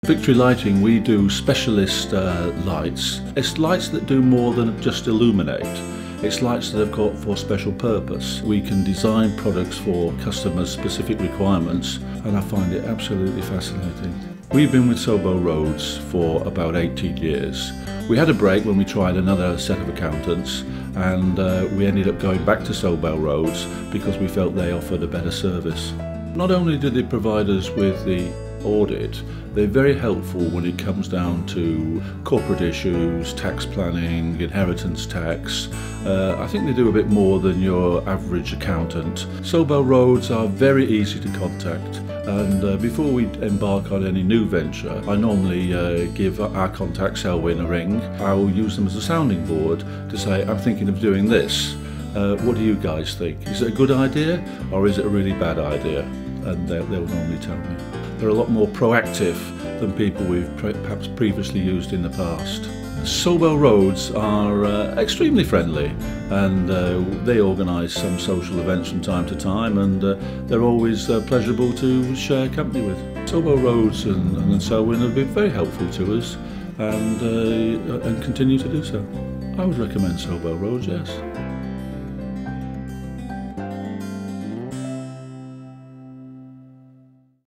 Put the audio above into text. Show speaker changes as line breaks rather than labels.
Victory Lighting, we do specialist lights. It's lights that do more than just illuminate. It's lights that have got for special purpose. We can design products for customers' specific requirements, and I find it absolutely fascinating. We've been with Sobo Rhodes for about 18 years. We had a break when we tried another set of accountants, and we ended up going back to Sobo Rhodes because we felt they offered a better service. Not only did they provide us with the audit, they're very helpful when it comes down to corporate issues, tax planning, inheritance tax. I think they do a bit more than your average accountant. Sobo Rhodes are very easy to contact, and before we embark on any new venture, I normally give our contact Selwyn a ring. I'll use them as a sounding board to say, I'm thinking of doing this. What do you guys think? Is it a good idea, or is it a really bad idea? And they'll normally tell me. They're a lot more proactive than people we've perhaps previously used in the past. Sobo Rhodes are extremely friendly, and they organise some social events from time to time, and they're always pleasurable to share company with. Sobo Rhodes and Selwyn have been very helpful to us, and continue to do so. I would recommend Sobo Rhodes, yes.